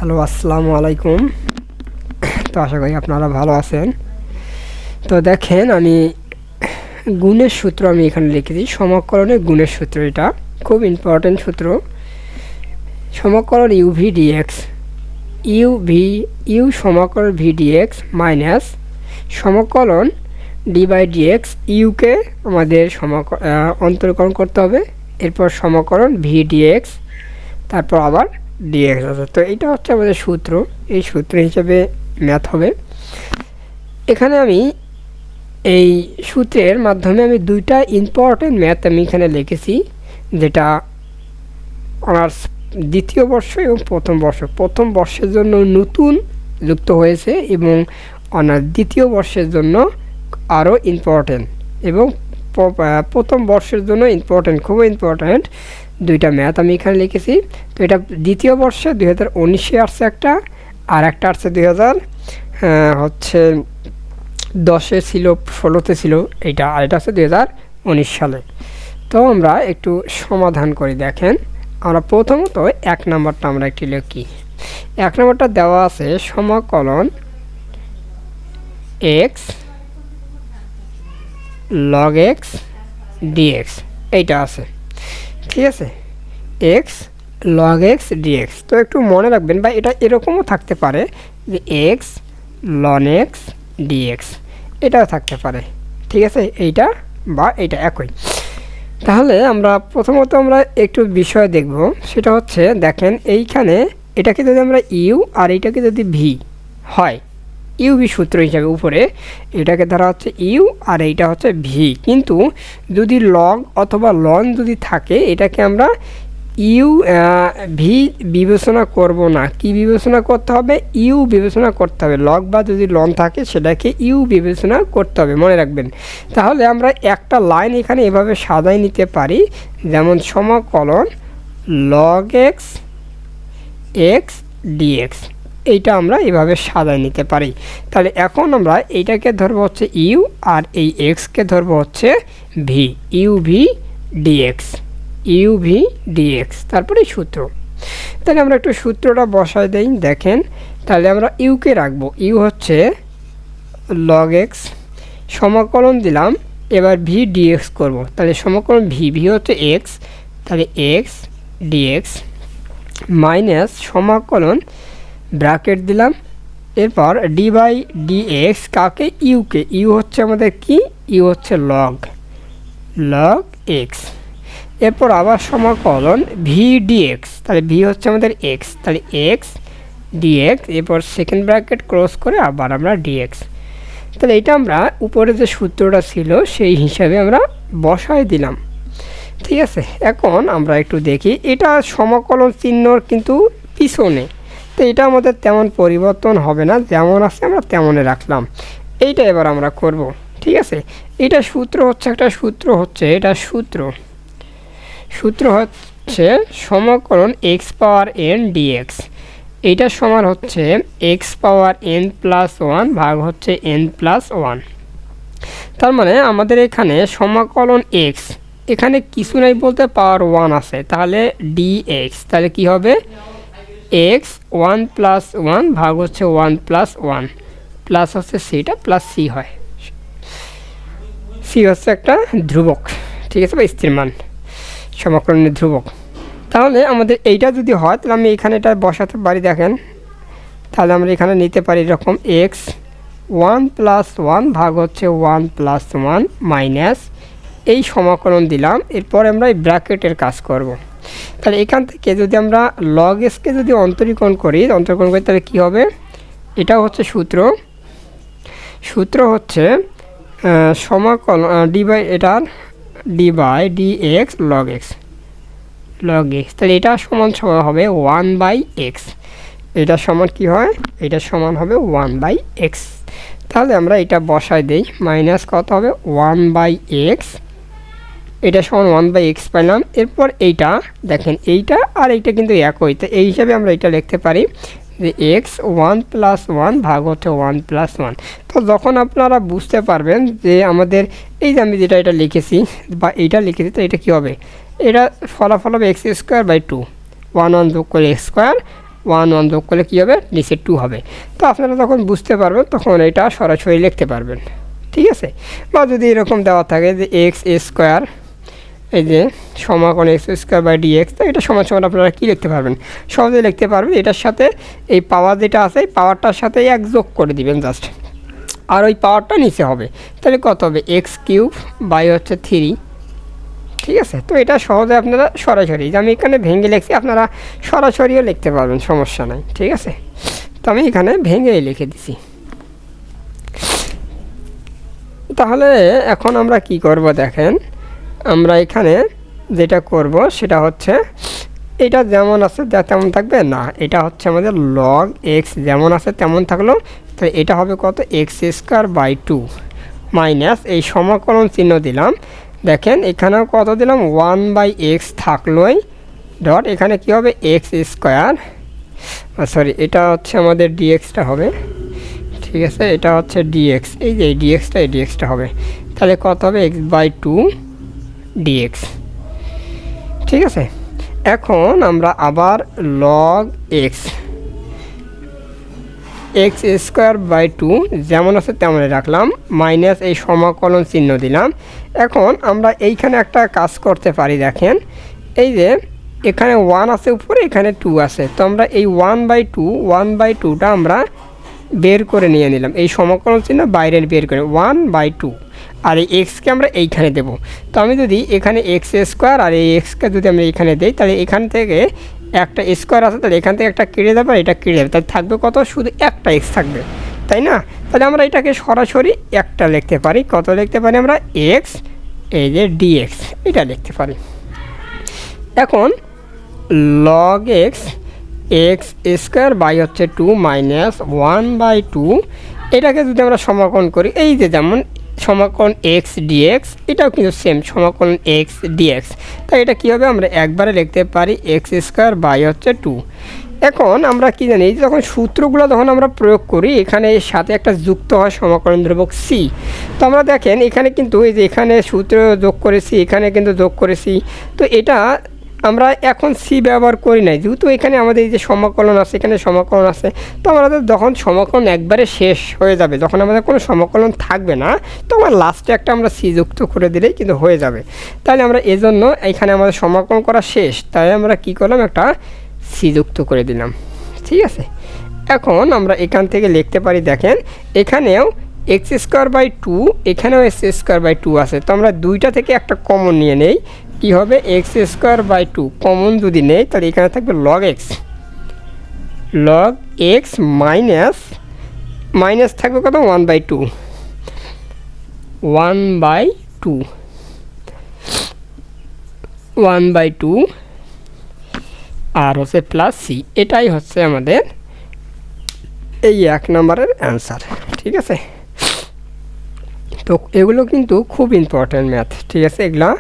Hello, আসসালামু আলাইকুম। তো আশা করি আপনারা ভালো আছেন। তো দেখেন, আমি গুণের সূত্র আমি এখানে লিখেছি, সমাকলনের গুণের সূত্র। এটা খুব ইম্পর্টেন্ট সূত্র। সমাকলন ইউ ভি ডিএক্স, ইউ সমাকলন ভি ডিএক্স মাইনাস সমাকলন ডি বাই ডিএক্স। ইউকে আমাদের অন্তরকরণ করতে হবে, এরপর সমাকলন ভি ডিএক্স, তারপর আবার ডিএক্স আছে। তো এটা হচ্ছে আমাদের সূত্র। এই সূত্র হিসেবে ম্যাথ হবে। এখানে আমি এই সূত্রের মাধ্যমে আমি দুইটা ইম্পর্টেন্ট ম্যাথ আমি এখানে লিখেছি, যেটা অনার্স দ্বিতীয় বর্ষ এবং প্রথম বর্ষের জন্য নতুন যুক্ত হয়েছে, এবং অনার্স দ্বিতীয় বর্ষের জন্য আরও ইম্পর্টেন্ট, এবং প্রথম বর্ষের জন্য ইম্পর্টেন্ট, খুবই ইম্পর্টেন্ট দুইটা ম্যাথ আমি এখানে লিখেছি। তো এটা দ্বিতীয় বর্ষে 2019-এ আসছে একটা, আর একটা আসছে 2010-এ ছিল, 16-তে ছিল এইটা, আর এটা হচ্ছে 2019 সালে। তো আমরা একটু সমাধান করি। দেখেন, আমরা প্রথমত 1 নম্বরটা আমরা একটি লিখি। 1 নম্বরটা দেওয়া আছে সমাকলন এক্স লগ এক্স ডিএক্স, এইটা আছে, ঠিক আছে, এক্স লগ এক্স ডিএক্স। তো একটু মনে রাখবেন, বা এটা এরকমও থাকতে পারে যে এক্স লন এক্স ডিএক্স, এটাও থাকতে পারে, ঠিক আছে, এইটা বা এইটা একই। তাহলে আমরা প্রথমত আমরা একটু বিষয় দেখব, সেটা হচ্ছে দেখেন এইখানে এটাকে যদি আমরা ইউ আর এইটাকে যদি ভি হয়, ইউ ভি সূত্র হিসাবে উপরে এটাকে ধরা হচ্ছে ইউ আর এইটা হচ্ছে ভি। কিন্তু যদি লগ অথবা লন যদি থাকে, এটাকে আমরা ইউ ভি বিবেচনা করব না। কি বিবেচনা করতে হবে? ইউ বিবেচনা করতে হবে। লগ বা যদি লন থাকে সেটাকে ইউ বিবেচনা করতে হবে, মনে রাখবেন। তাহলে আমরা একটা লাইন এখানে এভাবে সাজাই নিতে পারি, যেমন সমাকলন লগ এক্স এক্স ডিএক্স, এইটা আমরা এভাবে সাজায় নিতে পারি। তাহলে এখন আমরা এইটাকে ধরবো হচ্ছে ইউ, আর এই এক্সকে ধরবো হচ্ছে v, u v d x, u v d x, তারপরে সূত্র। তাহলে আমরা একটু সূত্রটা বসায় দেই। দেখেন, তাহলে আমরা ইউকে রাখবো, ইউ হচ্ছে লগ এক্স, সমাকলন দিলাম, এবার ভি ডিএক্স করব। তাহলে সমাকলন ভি হচ্ছে এক্স, তাহলে এক্স ডিএক্স মাইনাস সমাকলন ব্র্যাকেট দিলাম, এরপর ডি বাই ডিএক্স, কাকে? ইউকে। ইউ হচ্ছে আমাদের কি? ইউ হচ্ছে লগ এক্স। এরপর আবার সমাকলন ভি ডিএক্স, তাহলে ভি হচ্ছে আমাদের এক্স, তাহলে এক্স ডিএক্স, এরপর সেকেন্ড ব্র্যাকেট ক্লোজ করে আবার আমরা ডিএক্স। তাহলে এটা আমরা উপরে যে সূত্রটা ছিল সেই হিসাবে আমরা বসায় দিলাম, ঠিক আছে। এখন আমরা একটু দেখি, এটা সমাকলন চিহ্নর কিন্তু পিছনে, তো এটা আমাদের তেমন পরিবর্তন হবে না, যেমন আছে আমরা তেমনই রাখলাম। এইটা এবার আমরা করব, ঠিক আছে। এটা সূত্র হচ্ছে একটা সূত্র হচ্ছে এটা সূত্র হচ্ছে সমাকলন এক্স পাওয়ার এন ডিএক্স। এইটা সমান হচ্ছে x power n plus one ভাগ হচ্ছে এন প্লাস ওয়ান। তার মানে আমাদের এখানে সমাকলন এক্স, এখানে কিছু নাই বলতে পাওয়ার ওয়ান আছে, তাহলে ডিএক্স, তাহলে কি হবে? এক্স ওয়ান প্লাস ওয়ান ভাগ হচ্ছে ওয়ান প্লাস ওয়ান, প্লাস হচ্ছে সিটা প্লাস সি হয়। সি হচ্ছে একটা ধ্রুবক, ঠিক আছে, বা স্থির মান, সমাকলনের ধ্রুবক। তাহলে আমাদের এইটা যদি হয়, তাহলে আমি এখানে এটা বসাতে পারি। দেখেন, তাহলে আমরা এখানে নিতে পারি এরকম এক্স ওয়ান প্লাস ওয়ান ভাগ হচ্ছে ওয়ান প্লাস ওয়ান মাইনাস, এই সমাকলন দিলাম, এরপর আমরা এই ব্র্যাকেটের কাজ করব। তাহলে এখান থেকে যদি আমরা লগ এক্সকে যদি অন্তরীকরণ করি তাহলে কি হবে? এটা হচ্ছে সূত্র হচ্ছে সমাকলন d by d x log x, তাহলে এটা সমান হবে 1/x। এটা সমান কি হয়? এটা সমান হবে 1/x। তাহলে আমরা এটা বসাই দেই, মাইনাস কত হবে? 1/x, এটা সমান 1/x পাইলাম। এরপর এইটা দেখেন, এইটা আর এইটা কিন্তু একই, তো এই হিসাবে আমরা এটা লিখতে পারি যে এক্স ওয়ান প্লাস ওয়ান ভাগ হচ্ছে ওয়ান প্লাস ওয়ান। তো যখন আপনারা বুঝতে পারবেন যে আমাদের এই যে আমি যেটা এটা লিখেছি বা এইটা লিখেছি, তো এটা কী হবে? এটা ফলাফল হবে x square by two, one যোগ করে এক্স স্কোয়ার 1 1 যোগ করলে কী হবে, নিচে 2 হবে। তো আপনারা যখন বুঝতে পারবেন তখন এটা সরাসরি লিখতে পারবেন, ঠিক আছে। বা যদি এরকম দেওয়া থাকে যে এক্স স্কোয়ার, এই যে সমাকলন এক্স স্কোয়ার বাই ডিএক্স, তো এটা সমান সমান আপনারা কী লিখতে পারবেন, সহজে লিখতে পারবেন। এটার সাথে এই পাওয়ার যেটা আছে এই পাওয়ারটার সাথে 1 যোগ করে দিবেন জাস্ট, আর ওই পাওয়ারটা নিচে হবে। তাহলে কত হবে, এক্স কিউব বাই হচ্ছে 3, ঠিক আছে। তো এটা সহজে আপনারা সরাসরি, যে আমি এখানে ভেঙে লিখছি, আপনারা সরাসরিও লিখতে পারবেন, সমস্যা নাই, ঠিক আছে। তো আমি এখানে ভেঙেই লিখে দিছি। তাহলে এখন আমরা কি করব দেখেন, আমরা এখানে যেটা করব সেটা হচ্ছে এটা যেমন আছে তেমন থাকবে না, এটা হচ্ছে আমাদের লগ এক্স যেমন আছে তেমন থাকলো। তো এটা হবে কত, এক্স স্কোয়ার বাই 2 মাইনাস এই সমাকলন চিহ্ন দিলাম। দেখেন এখানেও কত দিলাম, 1 বাই এক্স থাকলোই ডট, এখানে কি হবে এক্স স্কোয়ার, সরি এটা হচ্ছে আমাদের ডিএক্সটা হবে, ঠিক আছে। এটা হচ্ছে ডিএক্স, এই যে ডিএক্সটা হবে। তাহলে কত হবে, এক্স বাই 2 ডিএক্স, ঠিক আছে। এখন আমরা আবার লগ এক্স স্কোয়ার বাই 2 যেমন আছে তেমনই রাখলাম, মাইনাস এই সমাকলন চিহ্ন দিলাম। এখন আমরা এইখানে একটা কাজ করতে পারি, দেখেন এই যে এখানে 1 আছে উপরে, এখানে 2 আছে, তো আমরা এই 1 বাই 2টা আমরা বের করে নিয়ে নিলাম, এই সমাকলন চিহ্ন বাইরে বের করে 1 বাই 2, আর এই এক্সকে আমরা এইখানে দেব। তো আমি যদি এখানে এক্স স্কোয়ার আর এই এক্সকে যদি আমরা এইখানে দিই, তাহলে এখান থেকে একটা স্কোয়ার আছে, তাহলে এখান থেকে একটা কেটে দেবো, এটা কেটে দেবে, তাহলে থাকবে কত, শুধু একটা এক্স থাকবে, তাই না। তাহলে আমরা এটাকে সরাসরি একটা লিখতে পারি, কত লিখতে পারি আমরা, এক্স এই যে ডিএক্স, এটা লিখতে পারি। এখন লগ এক্স স্কোয়ার বাই হচ্ছে 2 মাইনাস 1 বাই 2, এটাকে যদি আমরা সমাকলন করি, এই যে যেমন সমাকলন এক্স ডিএক্স, এটাও কিন্তু সেম সমাকলন এক্স ডিএক্স। তাই এটা কী হবে, আমরা একবারে লিখতে পারি এক্স স্কোয়ার বাই হচ্ছে 2। এখন আমরা কি জানি, যখন সূত্রগুলো যখন আমরা প্রয়োগ করি, এখানে সাথে একটা যুক্ত হয় সমাকলন ধ্রুবক সি। তো আমরা দেখেন এখানে কিন্তু এই যে এখানে সূত্র যোগ করেছি, এখানে কিন্তু যোগ করেছি, তো এটা আমরা এখন সি ব্যবহার করি নাই, যেহেতু এখানে আমাদের এই যে সমাকলন আছে, এখানে সমাকলন আছে, তো আমাদের যখন সমাকলন একবারে শেষ হয়ে যাবে, যখন আমাদের কোনো সমাকলন থাকবে না, তখন লাস্টে একটা আমরা সি যুক্ত করে দিলেই কিন্তু হয়ে যাবে। তাহলে আমরা এজন্য এখানে আমাদের সমাকলন করা শেষ, তাই আমরা কি করলাম, একটা সি যুক্ত করে দিলাম, ঠিক আছে। এখন আমরা এখান থেকে লিখতে পারি, দেখেন এখানেও এক্স স্কোয়ার বাই 2, এখানেও এক্স স্কোয়ার বাই 2 আছে, তো আমরা দুইটা থেকে একটা কমন নিয়ে নেই, কি হবে, এক্স স্কোয়ার বাই 2 কমন যদি নেই, তাহলে এখানে থাকবে লগ এক্স মাইনাস থাকবে কত, 1 বাই 2 আর হচ্ছে প্লাস সি, এটাই হচ্ছে আমাদের এই 1 নম্বরের অ্যান্সার, ঠিক আছে। তো এগুলো কিন্তু খুব ইম্পর্ট্যান্ট ম্যাথ, ঠিক আছে, এগুলা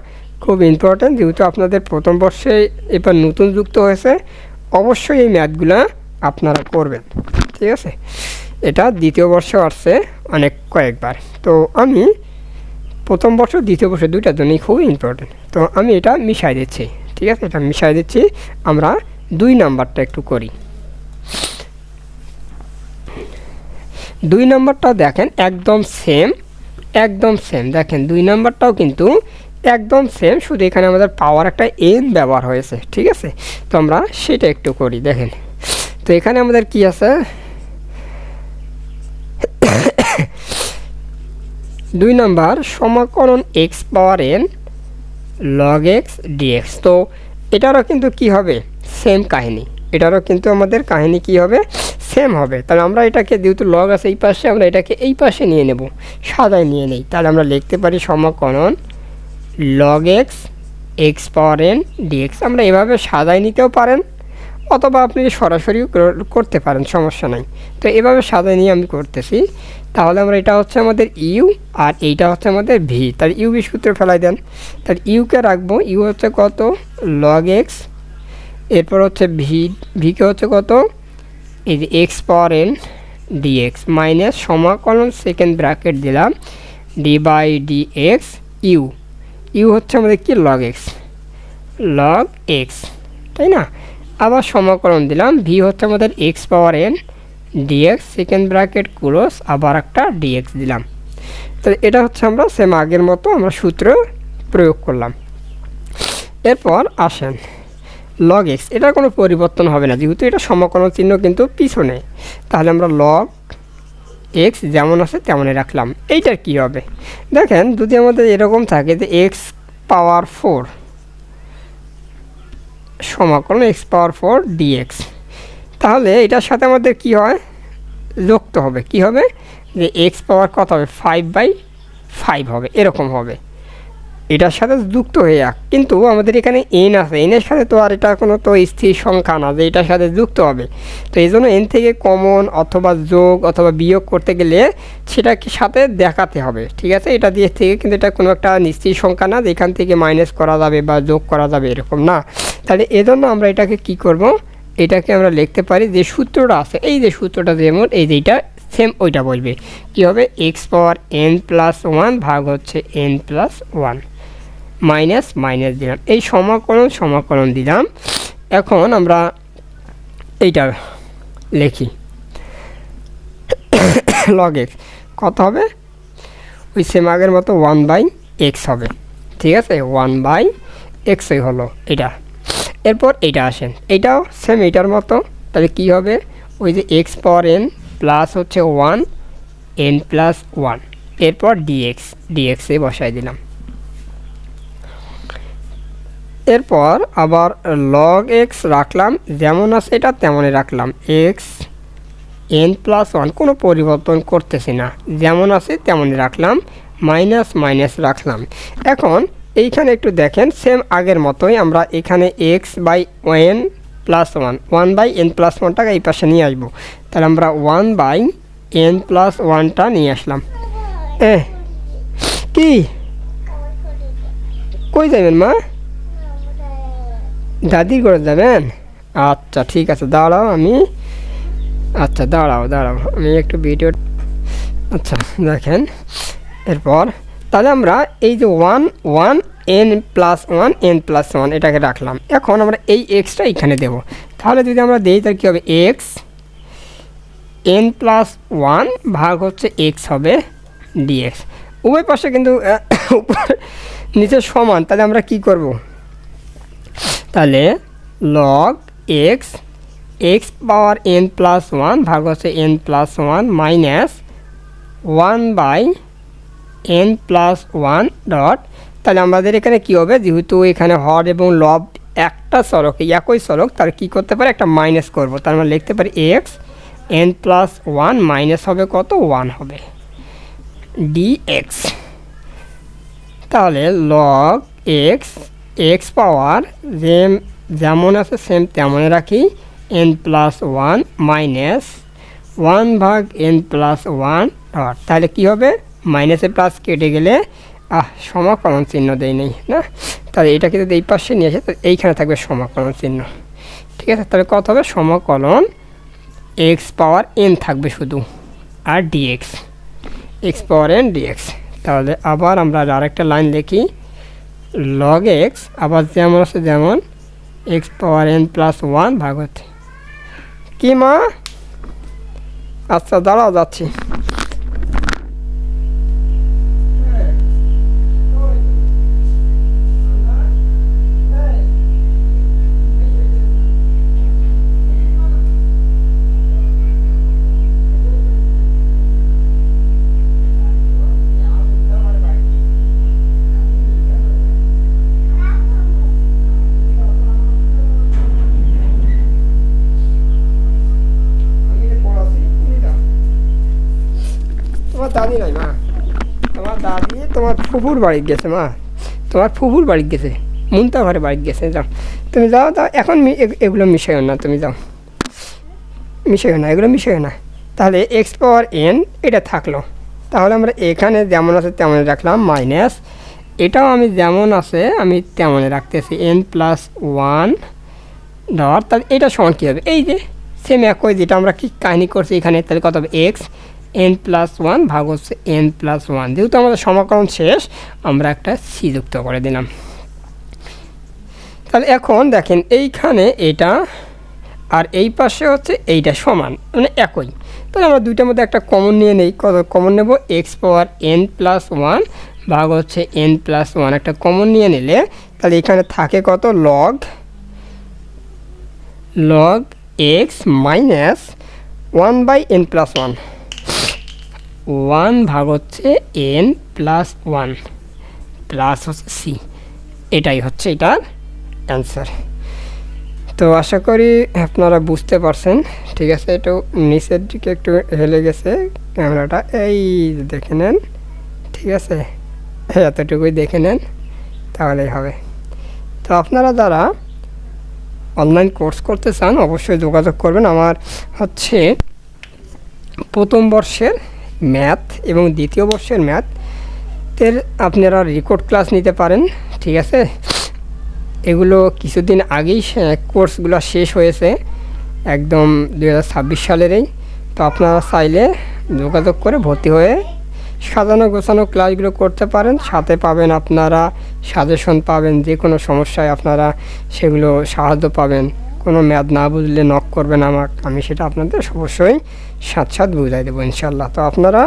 খুব ইম্পর্ট্যান্ট, যেহেতু আপনাদের প্রথম বর্ষে এবার নতুন যুক্ত হয়েছে, অবশ্যই এই ম্যাথগুলা আপনারা করবেন, ঠিক আছে। এটা দ্বিতীয় বর্ষে আসছে অনেক কয়েকবার, তো আমি প্রথম বর্ষ দ্বিতীয় বর্ষ দুইটার জন্যই খুবই ইম্পর্ট্যান্ট। তো আমি এটা মিশাই দিচ্ছি, ঠিক আছে, এটা মিশাই দিচ্ছি। আমরা 2 নাম্বারটা একটু করি। 2 নাম্বারটা দেখেন একদম সেম, দেখেন 2 নাম্বারটাও কিন্তু একদম সেম, শুধু এখানে আমাদের পাওয়ার একটা এন ব্যবহার হয়েছে, ঠিক আছে। তো আমরা সেটা একটু করি, দেখেন। তো এখানে আমাদের কি আছে, 2 নাম্বার সমাকলন x power N log x dx. তো এটারও কিন্তু কি হবে, সেম কাহিনী, এটারও কিন্তু আমাদের কাহিনী কি হবে, সেম হবে। তাহলে আমরা এটাকে যেহেতু লগ আছে এই পাশে, আমরা এটাকে এই পাশে নিয়ে নেব, সাদায় নিয়ে নেই। তাহলে আমরা লিখতে পারি সমাকলন log x power n dx. আমরা এভাবে সাদায় নিতেও পারেন, অথবা আপনি সরাসরিও করতে পারেন, সমস্যা নাই। তো এভাবে সাদায় নিয়ে আমি করতেছি। তাহলে আমরা এটা হচ্ছে আমাদের ইউ, আর এইটা হচ্ছে আমাদের ভি। তাহলে ইউ ভি সূত্রে ফেলাই দেন। তাহলে ইউকে রাখবো, ইউ হচ্ছে কত, লগ এক্স, এরপর হচ্ছে ভিকে হচ্ছে কত, এই যে x power n d x minus সমাকলন সেকেন্ড ব্র্যাকেট দিলাম d by d x u হচ্ছে আমাদের কি, লগ এক্স, তাই না। আবার সমাকলন দিলাম, ভি হচ্ছে আমাদের x power n dx, second bracket close, আবার একটা ডিএক্স দিলাম। তাহলে এটা হচ্ছে আমরা সেম আগের মতো আমরা সূত্র প্রয়োগ করলাম। এরপর আসেন লগ এক্স, এটার কোনো পরিবর্তন হবে না যেহেতু এটা সমাকলন চিহ্ন কিন্তু পিছনে, তাহলে আমরা লগ এক্স যেমন আছে তেমনই রাখলাম। এইটার কি হবে দেখেন, যদি আমাদের এরকম থাকে যে এক্স পাওয়ার 4 সমাকলন এক্স পাওয়ার 4 ডিএক্স, তাহলে এটার সাথে আমাদের কি হয়, যুক্ত হবে। কি হবে যে এক্স পাওয়ার কত হবে 5/5 হবে, এরকম হবে, এটার সাথে যুক্ত হয়ে যাক। কিন্তু আমাদের এখানে এন আছে, এনের সাথে তো আর এটা কোনো তো স্থির সংখ্যা না যে এটার সাথে যুক্ত হবে। তো এই জন্য এন থেকে কমন অথবা যোগ অথবা বিয়োগ করতে গেলে সেটাকে সাথে দেখাতে হবে, ঠিক আছে। এটা দিয়ে থেকে কিন্তু এটা কোনো একটা নিশ্চিত সংখ্যা না যে এখান থেকে মাইনাস করা যাবে বা যোগ করা যাবে, এরকম না। তাহলে এজন্য আমরা এটাকে কি করব, এটাকে আমরা লিখতে পারি যে সূত্রটা আছে, এই যে সূত্রটা যেমন এই যে এইটা সেম ওইটা বলবে। কী হবে, এক্স পাওয়ার এন প্লাস 1 ভাগ হচ্ছে এন প্লাস 1 মাইনাস মাইনাস দিলাম, এই সমাকলন দিলাম। এখন আমরা এইটা লিখি লগ এক্স কত হবে, ওই সেম আগের মতো 1/x হবে, ঠিক আছে, 1/xই হলো এটা। এরপর এইটা আসেন, এইটাও সেম এইটার মতো, তাহলে কি হবে, ওই যে এক্স পাওয়ার এন প্লাস হচ্ছে 1 এন প্লাস 1, এরপর ডিএক্সে বসাই দিলাম। এরপর আবার লগ এক্স রাখলাম, যেমন আছে এটা তেমনই রাখলাম, এক্স এন প্লাস 1 কোনো পরিবর্তন করতেছি না, যেমন আছে তেমনই রাখলাম, মাইনাস মাইনাস রাখলাম। এখন এইখানে একটু দেখেন সেম আগের মতোই আমরা এখানে x by n plus 1/n plus 1টাকে এই পাশে নিয়ে আসবো, তাহলে আমরা 1/n প্লাস 1টা নিয়ে আসলাম। কি কই যাবেন মা, দাদির ঘরে যাবেন? আচ্ছা ঠিক আছে, দাঁড়াও আমি, আচ্ছা দাঁড়াও আমি একটু ভিডিও, আচ্ছা দেখেন। এরপর তাহলে আমরা এই যে 1 n প্লাস 1 এটাকে রাখলাম। এখন আমরা এই এক্সটা এখানে দেব, তাহলে যদি আমরা দিই তাহলে কী হবে, এক্স n প্লাস 1 ভাগ হচ্ছে এক্স হবে ডিএক্স, উভয় পাশে কিন্তু নিচে সমান। তাহলে আমরা কি করব, তাহলে লগ এক্স পাওয়ার n প্লাস 1 ভাগ হচ্ছে n plus 1 minus 1/n plus 1 dot, তাহলে আমাদের এখানে কি হবে, যেহেতু এখানে হর এবং লব একটা চলক, একই চলক, তার কি করতে পারে, একটা মাইনাস করব, তার মানে লিখতে পারি এক্স n প্লাস 1 মাইনাস হবে কত, 1 হবে ডিএক্স। তাহলে লগ এক্স পাওয়ার যেমন আছে সেম তেমন রাখি, n plus 1 minus 1/n plus 1 dot, তাহলে কী হবে, মাইনাসে প্লাস কেটে গেলে সমাকলন চিহ্ন দেয় নেই না, তাহলে এটাকে যদি এই পাশে নিয়ে আসে তাহলে এইখানে থাকবে সমাকলন চিহ্ন, ঠিক আছে। তাহলে কত হবে, সমাকলন এক্স পাওয়ার এন থাকবে শুধু, আর dx x power n dx. তাহলে আবার আমরা আরেকটা লাইন লিখি, লগ এক্স আবার যেমন আছে যেমন এক্স পাওয়ার এন প্লাস 1 ভাগ হচ্ছে কি মা, আচ্ছা দাঁড়াও যাচ্ছি। তোমার দাদি নাই মা, তোমার দাদি তোমার ফুফুর বাড়ি গেছে মা, তোমার ফুফুর বাড়ি গেছে, মুন্তা ঘরে বাড়ি গেছে, যাও তুমি যাও, এখন এগুলো মিশাইও না, তুমি যাও, মিশাইও না, এগুলো মিশাইও না। তাহলে এক্স পাওয়ার এন এটা থাকলো, তাহলে আমরা এখানে যেমন আছে তেমন রাখলাম, মাইনাস এটাও আমি যেমন আছে আমি তেমন রাখতেছি, n প্লাস 1 ডট, তাহলে এটা সমান কী হবে, এই যে সেম একই যেটা আমরা কি কাহিনী করছি এখানে, তাহলে কত হবে, এক্স n প্লাস 1 ভাগ হচ্ছে n প্লাস 1, যেহেতু আমাদের সমাকলন শেষ আমরা একটা সি যুক্ত করে দিলাম। তাহলে এখন দেখেন এইখানে এটা আর এই পাশে হচ্ছে এইটা সমান, মানে একই। তাহলে আমরা দুইটার মধ্যে একটা কমন নিয়ে নেই। কত কমন নেব? X power n plus one ভাগ হচ্ছে এন প্লাস ওয়ান, একটা কমন নিয়ে নিলে তাহলে এখানে থাকে কত? Log x minus one by n plus one, one ভাগ হচ্ছে এন প্লাস ওয়ান প্লাস হচ্ছে সি। এটাই হচ্ছে এটার অ্যান্সার। তো আশা করি আপনারা বুঝতে পারছেন। ঠিক আছে, একটু নিচের দিকে একটু হেলে গেছে ক্যামেরাটা, এই দেখে নেন। ঠিক আছে, এতটুকুই দেখে নেন তাহলেই হবে। তো আপনারা যারা অনলাইন কোর্স করতে চান অবশ্যই যোগাযোগ করবেন। আমার হচ্ছে প্রথম বর্ষের ম্যাথ এবং দ্বিতীয় বর্ষের ম্যাথের আপনারা রেকর্ড ক্লাস নিতে পারেন। ঠিক আছে, এগুলো কিছুদিন আগেই কোর্সগুলো শেষ হয়েছে, একদম 2026 সালেরই। তো আপনারা চাইলে যোগাযোগ করে ভর্তি হয়ে সাজানো গোছানো ক্লাসগুলো করতে পারেন। সাথে পাবেন আপনারা সাজেশন পাবেন, যে কোনো সমস্যায় আপনারা সেগুলো সাহায্য পাবেন। কোনো ম্যাথ না বুঝলে নক করবেন আমাকে, আমি সেটা আপনাদের অবশ্যই সাথে বুঝাই দেবো ইনশাল্লাহ। তো আপনারা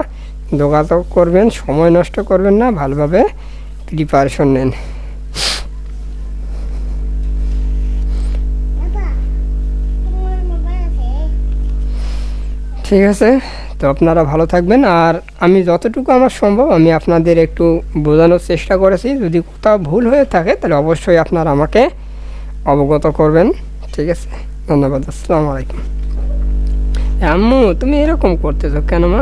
যোগাযোগ করবেন, সময় নষ্ট করবেন না, ভালোভাবে প্রিপারেশন নেন। ঠিক আছে, তো আপনারা ভালো থাকবেন। আর আমি যতটুকু আমার সম্ভব আমি আপনাদের একটু বোঝানোর চেষ্টা করেছি। যদি কোথাও ভুল হয়ে থাকে তাহলে অবশ্যই আপনারা আমাকে অবগত করবেন। ঠিক আছে, ধন্যবাদ। আসসালামু আলাইকুম। আম্মু তুমি এরকম করতেছো কেন মা?